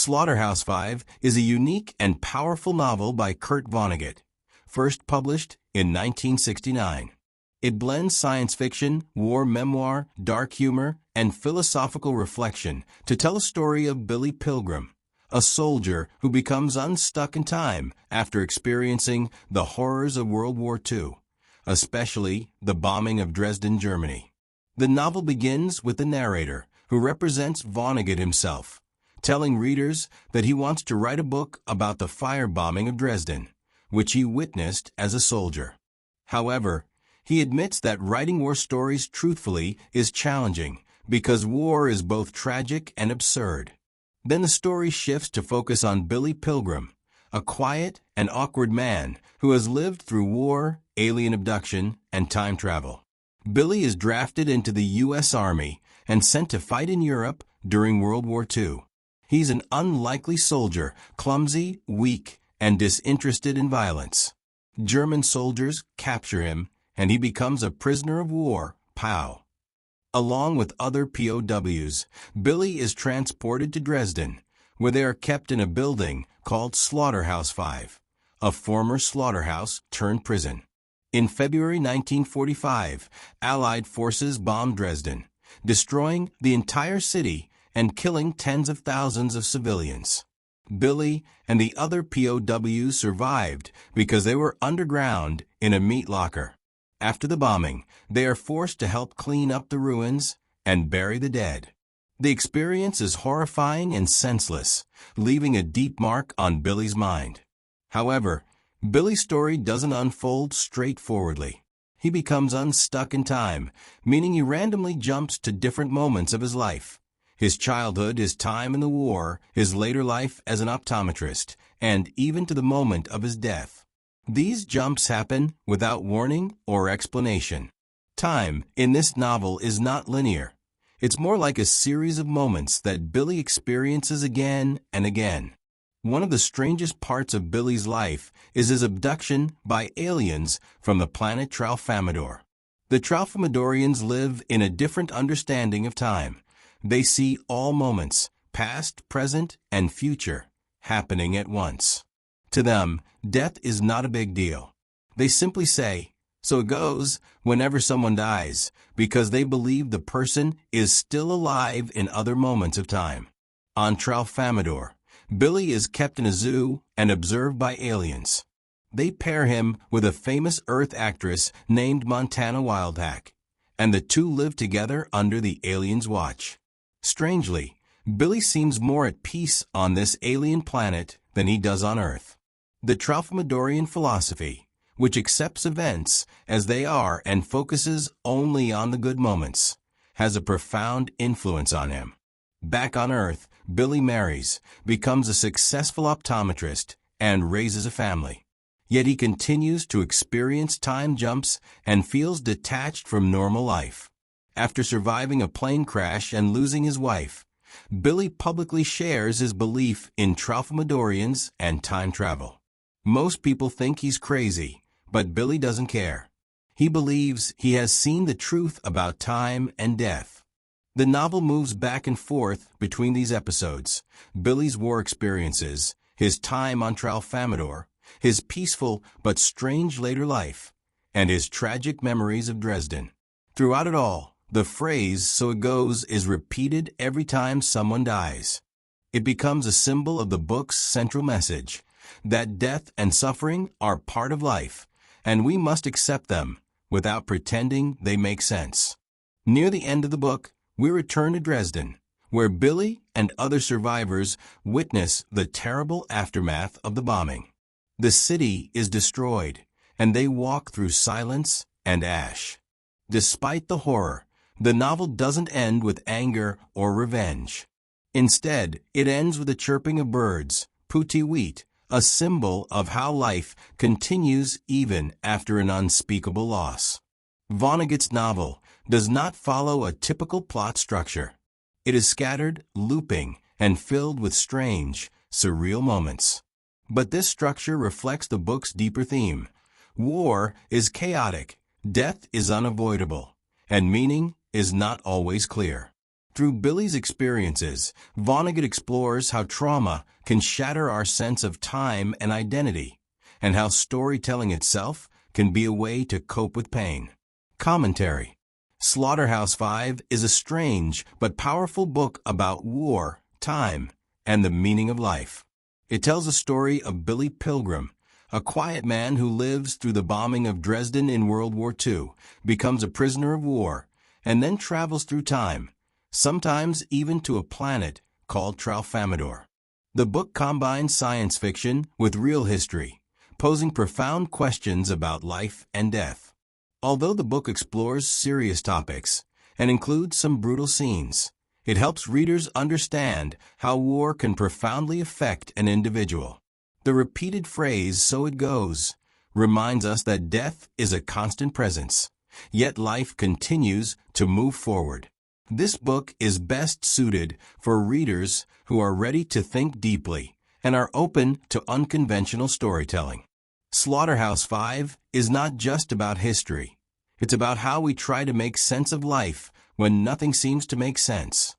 Slaughterhouse-Five is a unique and powerful novel by Vonnegut, first published in 1969. It blends science fiction, war memoir, dark humor, and philosophical reflection to tell a story of Billy Pilgrim, a soldier who becomes unstuck in time after experiencing the horrors of World War II, especially the bombing of Dresden, Germany. The novel begins with the narrator, who represents Vonnegut himself, telling readers that he wants to write a book about the firebombing of Dresden, which he witnessed as a soldier. However, he admits that writing war stories truthfully is challenging because war is both tragic and absurd. Then the story shifts to focus on Billy Pilgrim, a quiet and awkward man who has lived through war, alien abduction, and time travel. Billy is drafted into the U.S. Army and sent to fight in Europe during World War II. He's an unlikely soldier, clumsy, weak, and disinterested in violence. German soldiers capture him, and he becomes a prisoner of war, POW. Along with other POWs, Billy is transported to Dresden, where they are kept in a building called Slaughterhouse-Five, a former slaughterhouse turned prison. In February 1945, Allied forces bombed Dresden, destroying the entire city and killing tens of thousands of civilians. Billy and the other POWs survived because they were underground in a meat locker. After the bombing, they are forced to help clean up the ruins and bury the dead. The experience is horrifying and senseless, leaving a deep mark on Billy's mind. However, Billy's story doesn't unfold straightforwardly. He becomes unstuck in time, meaning he randomly jumps to different moments of his life. His childhood, his time in the war, his later life as an optometrist, and even to the moment of his death. These jumps happen without warning or explanation. Time in this novel is not linear. It's more like a series of moments that Billy experiences again and again. One of the strangest parts of Billy's life is his abduction by aliens from the planet Tralfamadore. The Tralfamadorians live in a different understanding of time. They see all moments, past, present, and future, happening at once. To them, death is not a big deal. They simply say, "So it goes," whenever someone dies, because they believe the person is still alive in other moments of time. On Tralfamadore, Billy is kept in a zoo and observed by aliens. They pair him with a famous Earth actress named Montana Wildhack, and the two live together under the aliens' watch. Strangely, Billy seems more at peace on this alien planet than he does on Earth. The Tralfamadorian philosophy, which accepts events as they are and focuses only on the good moments, has a profound influence on him. Back on Earth, Billy marries, becomes a successful optometrist, and raises a family. Yet he continues to experience time jumps and feels detached from normal life. After surviving a plane crash and losing his wife, Billy publicly shares his belief in Tralfamadorians and time travel. Most people think he's crazy, but Billy doesn't care. He believes he has seen the truth about time and death. The novel moves back and forth between these episodes: Billy's war experiences, his time on Tralfamadore, his peaceful but strange later life, and his tragic memories of Dresden. Throughout it all, the phrase "so it goes" is repeated every time someone dies. It becomes a symbol of the book's central message, that death and suffering are part of life, and we must accept them without pretending they make sense. Near the end of the book, we return to Dresden, where Billy and other survivors witness the terrible aftermath of the bombing. The city is destroyed, and they walk through silence and ash. Despite the horror, the novel doesn't end with anger or revenge. Instead, it ends with the chirping of birds, putti wheat, a symbol of how life continues even after an unspeakable loss. Vonnegut's novel does not follow a typical plot structure. It is scattered, looping, and filled with strange, surreal moments. But this structure reflects the book's deeper theme. War is chaotic, death is unavoidable, and meaning is not always clear. Through Billy's experiences, Vonnegut explores how trauma can shatter our sense of time and identity, and how storytelling itself can be a way to cope with pain. Commentary: Slaughterhouse-Five is a strange but powerful book about war, time, and the meaning of life. It tells a story of Billy Pilgrim, a quiet man who lives through the bombing of Dresden in World War II, becomes a prisoner of war, and then travels through time, sometimes even to a planet called Tralfamadore. The book combines science fiction with real history, posing profound questions about life and death. Although the book explores serious topics and includes some brutal scenes, it helps readers understand how war can profoundly affect an individual. The repeated phrase, "so it goes," reminds us that death is a constant presence, yet life continues to move forward. This book is best suited for readers who are ready to think deeply and are open to unconventional storytelling. Slaughterhouse-Five is not just about history. It's about how we try to make sense of life when nothing seems to make sense.